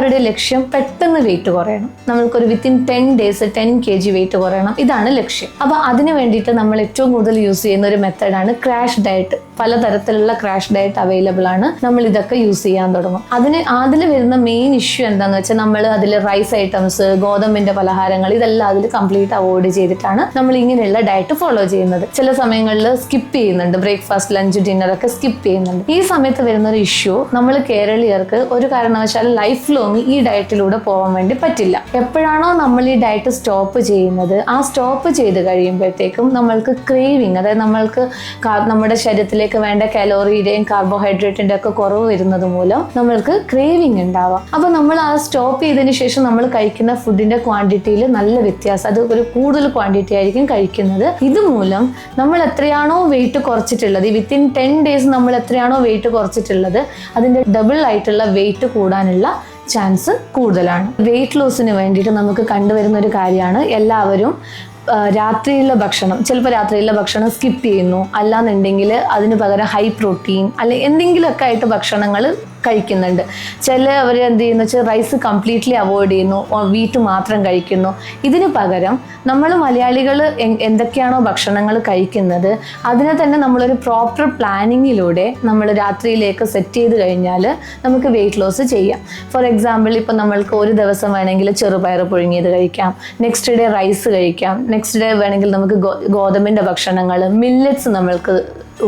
എല്ലാവരുടെയും ലക്ഷ്യം പെട്ടെന്ന് വെയിറ്റ് കുറയണം. നമ്മൾക്കൊരു വിത്തിൻ 10 days 10 kg വെയിറ്റ് കുറയണം, ഇതാണ് ലക്ഷ്യം. അപ്പോൾ അതിന് വേണ്ടിയിട്ട് നമ്മൾ ഏറ്റവും കൂടുതൽ യൂസ് ചെയ്യുന്ന ഒരു മെത്തേഡാണ് ക്രാഷ് ഡയറ്റ്. പലതരത്തിലുള്ള ക്രാഷ് ഡയറ്റ് അവൈലബിൾ ആണ്. നമ്മൾ ഇതൊക്കെ യൂസ് ചെയ്യാൻ തുടങ്ങും. അതിൽ വരുന്ന മെയിൻ ഇഷ്യൂ എന്താണെന്ന് വെച്ചാൽ നമ്മൾ അതിൽ റൈസ് ഐറ്റംസ്, ഗോതമ്പിന്റെ പലഹാരങ്ങൾ, ഇതെല്ലാം അതിൽ കംപ്ലീറ്റ് അവോയ്ഡ് ചെയ്തിട്ടാണ് നമ്മൾ ഇങ്ങനെയുള്ള ഡയറ്റ് ഫോളോ ചെയ്യുന്നത്. ചില സമയങ്ങളിൽ സ്കിപ്പ് ചെയ്യുന്നുണ്ട്, ബ്രേക്ക്ഫാസ്റ്റ്, ലഞ്ച്, ഡിന്നർ ഒക്കെ സ്കിപ്പ് ചെയ്യുന്നുണ്ട്. ഈ സമയത്ത് വരുന്ന ഒരു ഇഷ്യൂ, നമ്മൾ കേരളീയർക്ക് ഒരു കാരണവശാലും ലൈഫ് ലോങ് ഈ ഡയറ്റിലൂടെ പോകാൻ വേണ്ടി പറ്റില്ല. എപ്പോഴാണോ നമ്മൾ ഈ ഡയറ്റ് സ്റ്റോപ്പ് ചെയ്യുന്നത്, ആ സ്റ്റോപ്പ് ചെയ്ത് കഴിയുമ്പോഴത്തേക്കും നമ്മൾക്ക് ക്രേവിങ്, അതായത് നമ്മൾക്ക് നമ്മുടെ ശരീരത്തിലേക്ക് വേണ്ട കലോറിയുടെയും കാർബോഹൈഡ്രേറ്റിന്റെ ഒക്കെ കുറവ് വരുന്നത് മൂലം നമ്മൾക്ക് ക്രേവിങ് ഉണ്ടാവാം. അപ്പൊ നമ്മൾ ആ സ്റ്റോപ്പ് ചെയ്തതിന് ശേഷം നമ്മൾ കഴിക്കുന്ന ഫുഡിന്റെ ക്വാണ്ടിറ്റിയിൽ നല്ല വ്യത്യാസം, അത് ഒരു കൂടുതൽ ക്വാണ്ടിറ്റി ആയിരിക്കും കഴിക്കുന്നത്. ഇതുമൂലം നമ്മൾ എത്രയാണോ വെയിറ്റ് കുറച്ചിട്ടുള്ളത്, വിത്തിൻ 10 days നമ്മൾ എത്രയാണോ വെയിറ്റ് കുറച്ചിട്ടുള്ളത്, അതിന്റെ ഡബിൾ ആയിട്ടുള്ള വെയിറ്റ് കൂടാനുള്ള ചാൻസ് കൂടുതലാണ്. വെയിറ്റ് ലോസിന് വേണ്ടിയിട്ട് നമുക്ക് കണ്ടുവരുന്ന ഒരു കാര്യമാണ്, എല്ലാവരും രാത്രിയിലെ ഭക്ഷണം, ചിലപ്പോൾ രാത്രിയിലെ ഭക്ഷണം സ്കിപ്പ് ചെയ്യുന്നു, അല്ലാന്നുണ്ടെങ്കിൽ അതിന് പകരം ഹൈ പ്രോട്ടീൻ അല്ലെ എന്തെങ്കിലുമൊക്കെ ആയിട്ട് ഭക്ഷണങ്ങൾ കഴിക്കുന്നുണ്ട്. ചിലവർ എന്ത് ചെയ്യുന്നു വെച്ചാൽ റൈസ് കംപ്ലീറ്റ്ലി അവോയ്ഡ് ചെയ്യുന്നു, വീറ്റ് മാത്രം കഴിക്കുന്നു. ഇതിന് പകരം നമ്മൾ മലയാളികൾ എന്തൊക്കെയാണോ ഭക്ഷണങ്ങൾ കഴിക്കുന്നത് അതിനെ തന്നെ നമ്മളൊരു പ്രോപ്പർ പ്ലാനിങ്ങിലൂടെ നമ്മൾ രാത്രിയിലേക്ക് സെറ്റ് ചെയ്ത് കഴിഞ്ഞാൽ നമുക്ക് വെയിറ്റ് ലോസ് ചെയ്യാം. ഫോർ എക്സാമ്പിൾ, ഇപ്പം നമ്മൾക്ക് ഒരു ദിവസം വേണമെങ്കിൽ ചെറുപയർ പുഴുങ്ങിയത് കഴിക്കാം, നെക്സ്റ്റ് ഡേ റൈസ് കഴിക്കാം, നെക്സ്റ്റ് ഡേ വേണമെങ്കിൽ നമുക്ക് ഗോതമ്പിൻ്റെ ഭക്ഷണങ്ങൾ, മില്ലറ്റ്സ് നമ്മൾക്ക്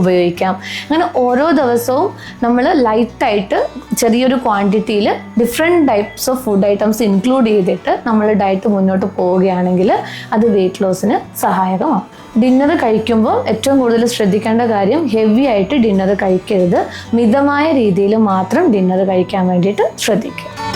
ഉപയോഗിക്കാം. അങ്ങനെ ഓരോ ദിവസവും നമ്മൾ ലൈറ്റായിട്ട് ചെറിയൊരു ക്വാണ്ടിറ്റിയിൽ different types of food items include ചെയ്തിട്ട് നമ്മൾ ഡയറ്റ് മുന്നോട്ട് പോവുകയാണെങ്കിൽ അത് വെയിറ്റ് ലോസിന് സഹായകമാകും. ഡിന്നർ കഴിക്കുമ്പോൾ ഏറ്റവും കൂടുതൽ ശ്രദ്ധിക്കേണ്ട കാര്യം, ഹെവി ആയിട്ട് ഡിന്നർ കഴിക്കരുത്. മിതമായ രീതിയിൽ മാത്രം ഡിന്നർ കഴിക്കാൻ വേണ്ടിയിട്ട് ശ്രദ്ധിക്കുക.